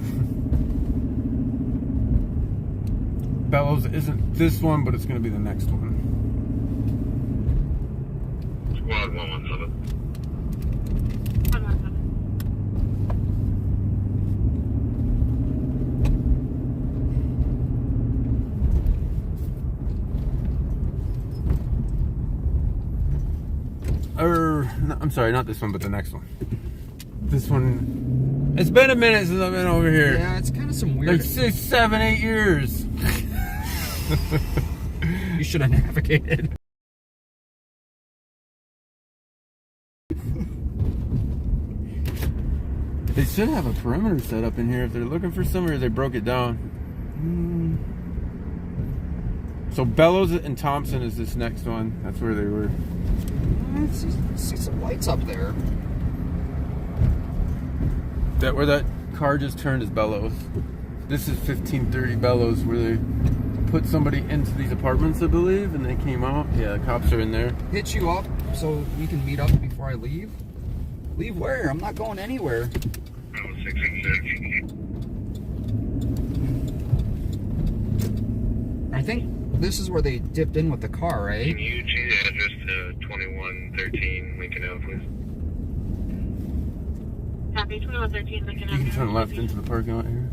Bellows isn't this one, but it's going to be the next one. Squad 117. No, I'm sorry, not this one, but the next one. This one. It's been a minute since I've been over here. Yeah, it's kind of some weird. Like 6, 7, 8 years. You should have navigated. They should have a perimeter set up in here if they're looking for somewhere. They broke it down. So Bellows and Thompson is this next one. That's where they were. I see some lights up there. That where that car just turned is Bellows. This is 1530 Bellows, where they put somebody into these apartments, I believe, and they came out. Yeah, the cops are in there. Hit you up so we can meet up before I leave. Leave where? I'm not going anywhere. 6 and 6. I think this is where they dipped in with the car, right? Can you change the address to 2113 Lincoln Ave, please? Copy 2113 Lincoln You can Avenue. turn left into the parking lot here.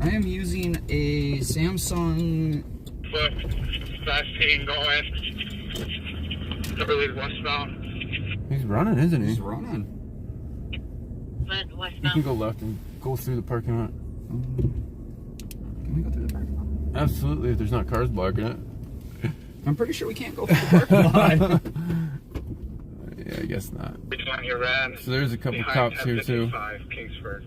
I am using a Samsung. Fast team going. Early westbound. He's running, isn't he? He's running. But You westbound. can go left and go through the parking lot. Can we go through the parking lot? Absolutely, if there's not cars blocking it. I'm pretty sure we can't go through the parking lot. Yeah, I guess not. Which one you ran? So there's a couple Behind cops here too. 1055 Kingsford.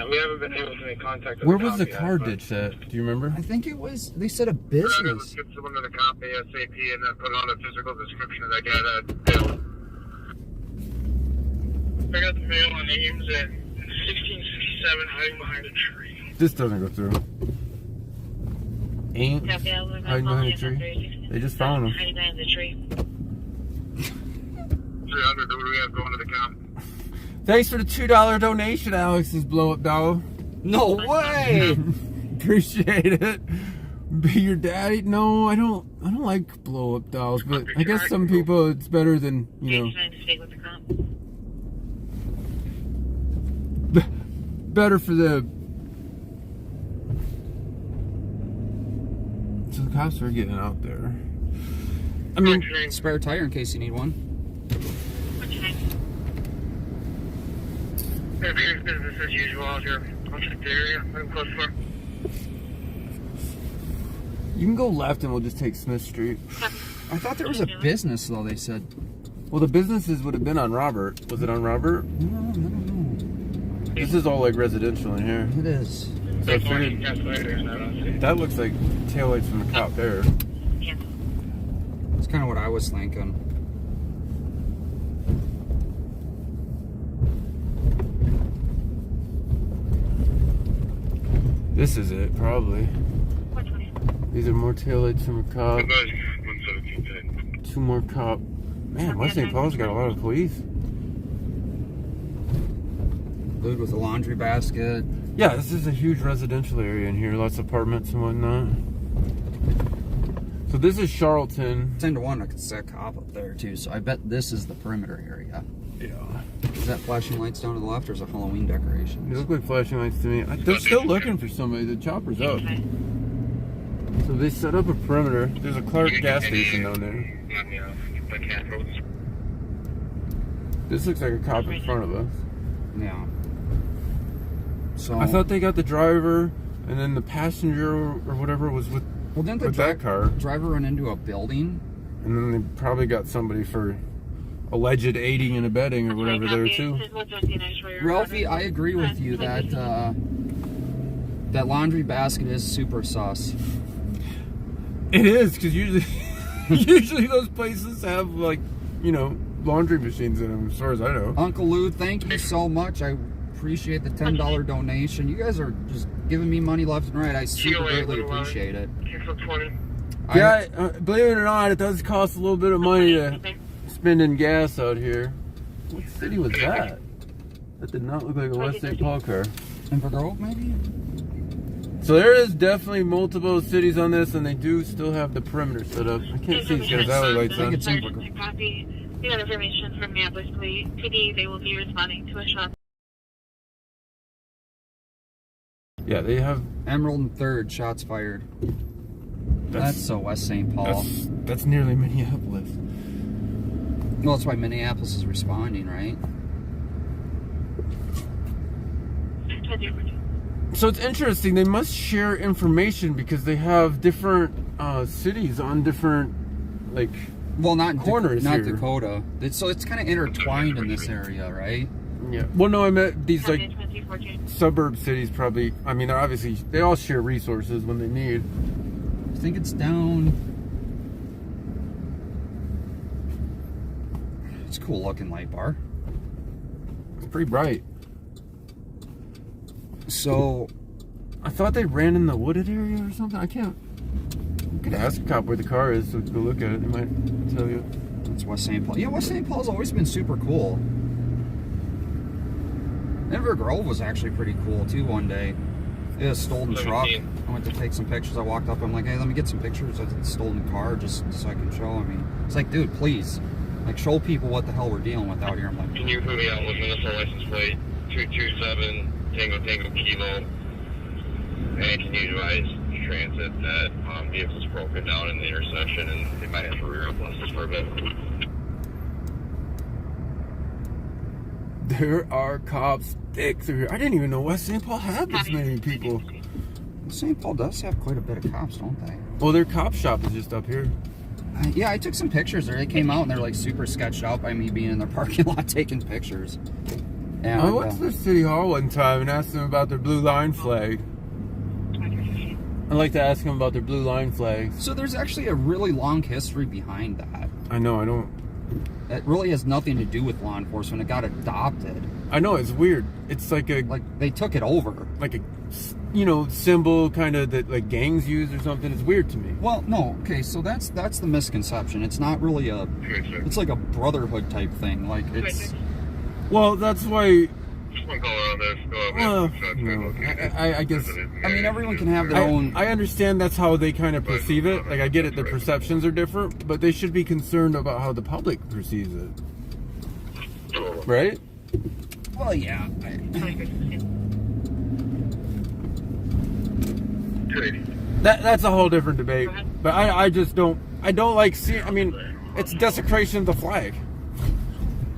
We haven't been able to make contact with Where the was the cop car yet, ditch at? Do you remember? I think it was, they said a Let's business. get someone to the cop ASAP and then put on a physical description of that guy that failed. I got the mail on names at 1667 hiding behind a tree. This doesn't go through. Ain't Copy, I'll look hiding up behind a on tree. 360. They just found him. Hiding behind the tree. 300, what do we have going to the cop? Thanks for the $2 donation, Alex's blow up doll. No way! Appreciate it. Be your daddy? No, I don't like blow up dolls, but I guess some people it's better than, you know. Trying to speak with the cop. Better for the. So the cops are getting out there. I mean, Spare tire in case you need one. What's your name? Everything's business as usual out here. I'll check the area. I'm close for. you can go left and we'll just take Smith Street. I thought there was a business though, they said. Well, the businesses would have been on Robert. Was it on Robert? No, I don't know. This is all like residential in here. It is. So I figured that looks like taillights from the cop there. Yeah. That's kind of what I was thinking. This is it, probably. Which one? These are more taillights from a cop. 11710. Two more cop. Man, West St. Paul's got a lot of police. Dude with a laundry basket. Yeah, this is a huge residential area in here. Lots of apartments and whatnot. So this is Charlton. 10 to 1, I could see a cop up there too. So I bet this is the perimeter area. Yeah. Is that flashing lights down to the left or is it Halloween decorations? They look like flashing lights to me. They're still looking for somebody. The chopper's up. So they set up a perimeter. There's a Clark gas station down there. This looks like a cop in front of us. Yeah. So I thought they got the driver and then the passenger or whatever was with, well, didn't the with that car. driver run into a building? And then they probably got somebody for alleged aiding and abetting or whatever there too. Ralphie, I agree with you that that laundry basket is super sus. It is, because usually those places have, like, you know, laundry machines in them, as far as I know. Uncle Lou, thank you so much. I appreciate the $10 donation. You guys are just giving me money left and right. I super greatly appreciate it. Yeah, believe it or not, it does cost a little bit of money to spend in gas out here. What city was that? That did not look like a West St. Paul car. Inver Grove, maybe? So there is definitely multiple cities on this, and they do still have the perimeter set up. I can't see it's got alley lights on. It's Inver Grove. Copy. We got information from Minneapolis Police. PD, they will be responding to a shot. Yeah, they have. Emerald and 3rd, shots fired. That's so West St. Paul. That's nearly Minneapolis. Well, that's why Minneapolis is responding, right? So it's interesting. They must share information because they have different cities on different, like, well, not corners not here. Dakota. So it's kind of intertwined in this area, right? Yeah. Well, no, I meant these like suburb cities. Probably. I mean, they're obviously they all share resources when they need. I think it's down. It's a cool looking light bar. It's pretty bright. So, I thought they ran in the wooded area or something. I can't. You could ask a cop where the car is so go look at it. They might tell you. it's West St. Paul. Yeah, West St. Paul's always been super cool. Inver Grove was actually pretty cool too one day. It was a stolen truck. I went to take some pictures. I walked up. I'm like, hey, let me get some pictures of the stolen car just so I can show. I mean, it's like, dude, please. Like, show people what the hell we're dealing with out here. I'm like, Can you put me out with Minnesota license plate 227 Tango Kilo? And can you advise transit that vehicle's broken down in the intersection and they might have to rear up us for a bit? There are cops thick through here. I didn't even know West St. Paul had this many people. St. Paul does have quite a bit of cops, don't they? Well, their cop shop is just up here. Yeah, I took some pictures there. They came out and they're like super sketched out by me being in their parking lot taking pictures. And, I went to their city hall one time and asked them about their blue line flag. I'd like to ask them about their blue line flags. So there's actually a really long history behind that. I know, I don't... It really has nothing to do with law enforcement. It got adopted. I know, it's weird. It's like a... Like, they took it over. Like a, you know, symbol kind of that like gangs use or something. It's weird to me. Well, no, okay, so that's the misconception. It's not really a... It's like a brotherhood type thing. Like, it's... Well, that's why... One caller on this. Well, no, I guess... I mean, everyone can have their own... I understand that's how they kind of perceive it. Like, I get it, the perceptions are different, but they should be concerned about how the public perceives it. Right? Well, yeah. That's a whole different debate. But I just don't... I don't like seeing... I mean, it's desecration of the flag.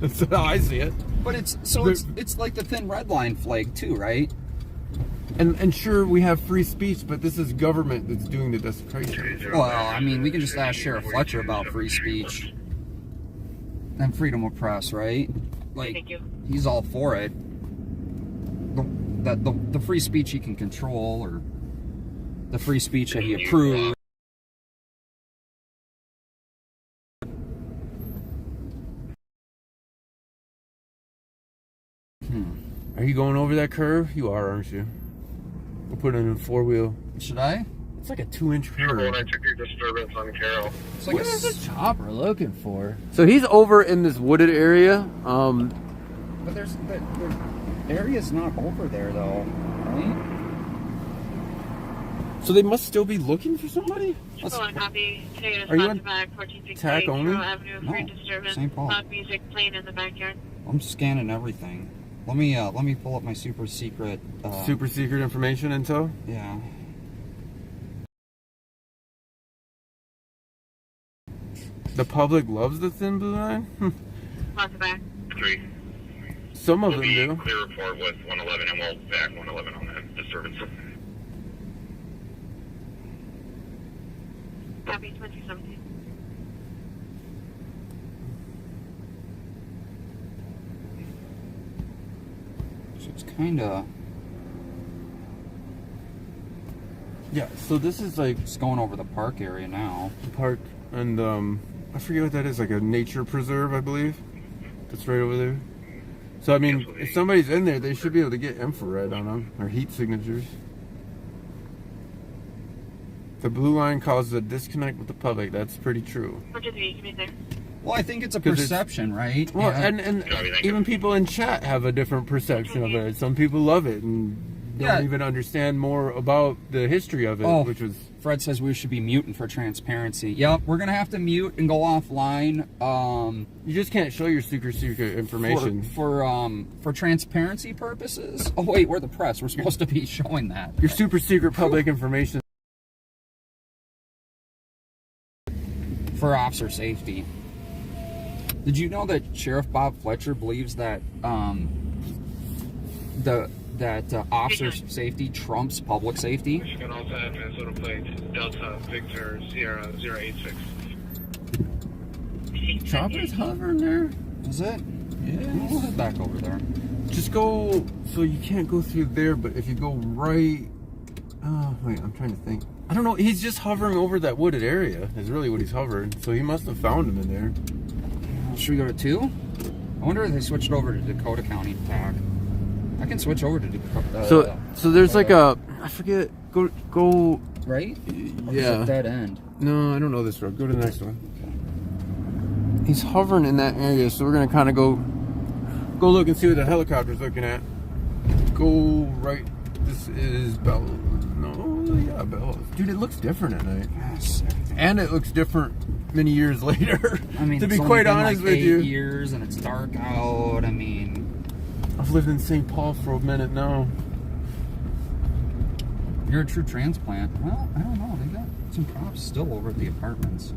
That's how I see it. But it's like the thin red line flag too, right? And sure, we have free speech, but this is government that's doing the desecration. Well, I mean, we can just ask Sheriff Fletcher about free speech and freedom of press, right? Like, he's all for it. The free speech he can control, or the free speech that he approves. Are you going over that curve? You are, aren't you? We'll put it in a 4-wheel. Should I? It's like a 2-inch curve. When I took your disturbance on Carroll. It's like What is the chopper looking for? So he's over in this wooded area. But the area's not over there though, right? So they must still be looking for somebody? Copy. Are you on TAC only? Avenue, free disturbance. St. Paul. Loud music playing in the backyard. I'm scanning everything. Let me pull up my super secret. Super secret information intel? Yeah. The public loves the thin blue line? Lots of back. 3. Some of We'll them be do. clear report with 111 and we'll back 111 on that disturbance. Copy 2017. So it's kind of... Yeah, so this is like It's going over the park area now. the park, and I forget what that is, like a nature preserve, I believe. That's right over there. So, I mean, if somebody's in there, they should be able to get infrared on them, or heat signatures. The blue line causes a disconnect with the public. That's pretty true. 123, give me there. Well, I think it's a 'Cause it's- perception, right? Well, Yeah. and even people in chat have a different perception of it. Some people love it and don't even understand more about the history of it, which was... Fred says we should be muting for transparency. Yep, we're gonna have to mute and go offline. You just can't show your super secret information. For transparency purposes. Oh wait, we're the press. We're supposed to be showing that. Your super secret public information. For officer safety. Did you know that Sheriff Bob Fletcher believes that officer safety trumps public safety? Michigan also have Minnesota plate Delta Victor Sierra 086. Chopper's hovering there? Is it? Yeah. We'll head back over there. Just go, so you can't go through there, but if you go right... Oh, wait, I'm trying to think. I don't know, he's just hovering over that wooded area, is really what he's hovering. So he must have found him in there. Should we go to 2? I wonder if they switched over to Dakota County TAC. I can switch over to Dakota. So there's like a, I forget, go... Right? Or is Yeah. it dead end? No, I don't know this road. Go to the next one. He's hovering in that area, so we're gonna kind of go look and see what the helicopter's looking at. Go right. This is Bell. No, yeah, Bell. Dude, it looks different at night, Yes. and it looks different many years later. I mean, to it's be only quite been honest like with 8 you, years and it's dark out. I mean, I've lived in St. Paul for a minute now. you're a true transplant. Well, I don't know. They got some props still over at the apartments.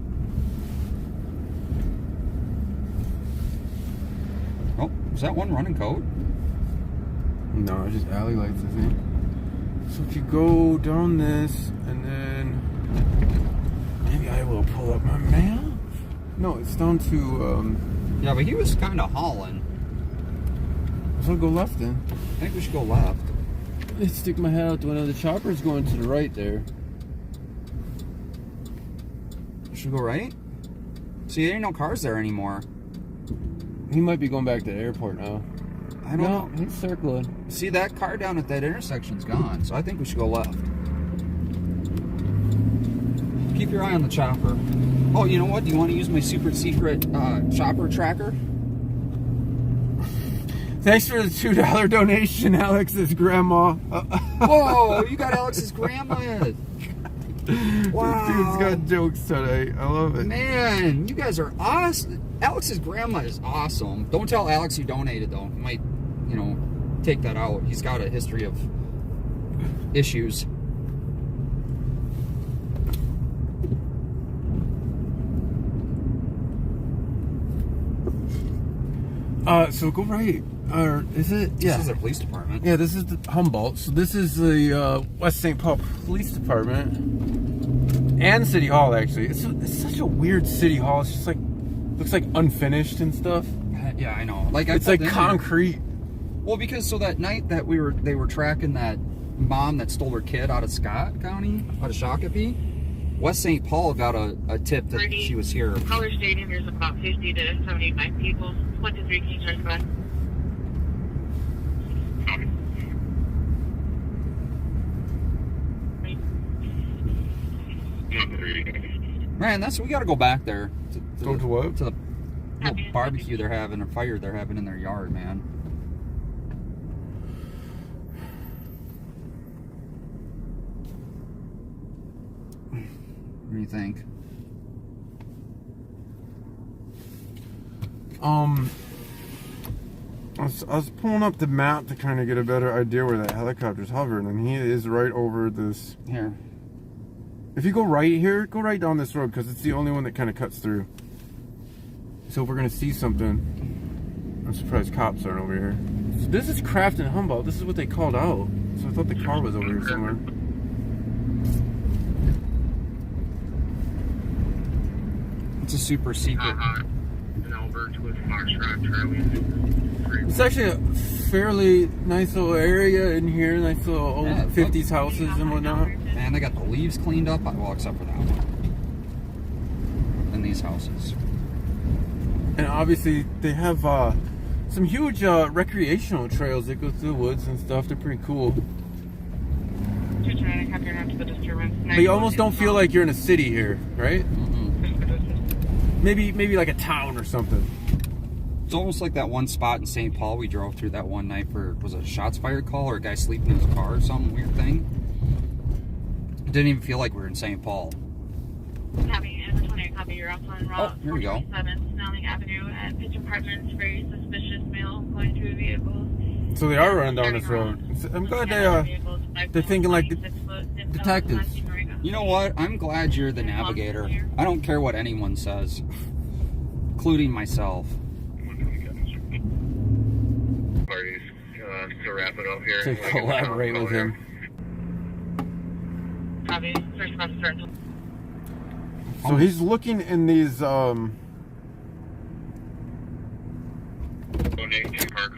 Oh, is that one running code? No, it's just alley lights, I think. So if you go down this, and then maybe I will pull up my map. No, it's down to Yeah, but he was kind of hauling. So I'll go left then. I think we should go left. Let's stick my head out the window. The chopper's going to the right there. Should we go right? See, there ain't no cars there anymore. He might be going back to the airport now. I don't know. He's circling. See, that car down at that intersection's gone, so I think we should go left. Keep your eye on the chopper. Oh, you know what? Do you want to use my super secret chopper tracker? Thanks for the $2 donation, Alex's grandma. Whoa, you got Alex's grandma. Wow. This dude's got jokes today. I love it. Man, you guys are awesome. Alex's grandma is awesome. Don't tell Alex you donated, though. He might, you know, take that out. He's got a history of issues. So go right. Or is it? Yeah. This is the police department. Yeah, this is the Humboldt. So this is the West St. Paul Police Department and City Hall. Actually, it's such a weird City Hall. It's just like looks like unfinished and stuff. Yeah, I know. Like it's like concrete. Well, because so that night that they were tracking that mom that stole her kid out of Scott County, out of Shakopee, West St. Paul got a tip that she was here. Caller stating there's about 50 to 79 people. 1 to 3, can you check back? Man, we got to go back there. Go to what? To the little barbecue they're having, a fire they're having in their yard, man. What do you think? I was pulling up the map to kind of get a better idea where that helicopter's hovering, and he is right over this. Here. If you go right here, go right down this road, because it's the only one that kind of cuts through. So if we're going to see something, I'm surprised cops aren't over here. So this is Kraft and Humboldt. This is what they called out. So I thought the car was over here somewhere. It's a super secret. And over to a Foxtrot Charlie. It's actually a fairly nice little area in here. Nice little old 50s houses and whatnot. Man, they got the leaves cleaned up. Well, except for that one. And these houses. And obviously, they have some huge recreational trails that go through the woods and stuff. They're pretty cool. But you almost don't feel like you're in a city here, right? Mm-hmm. Maybe like a town or something. It's almost like that one spot in St. Paul we drove through that one night for, was it a shots fired call or a guy sleeping in his car or some weird thing? It didn't even feel like we were in St. Paul. Copy, and 20, copy, you're off on route. Oh, here we go. 7 Snelling Avenue at Pitch Apartments, very suspicious male going through a vehicle. So they are running down this road. I'm glad they're thinking like detectives. You know what? I'm glad you're the navigator. I don't care what anyone says, including myself. To wrap it up here. To collaborate with him. Copy, first class start. So he's looking in these Donate to park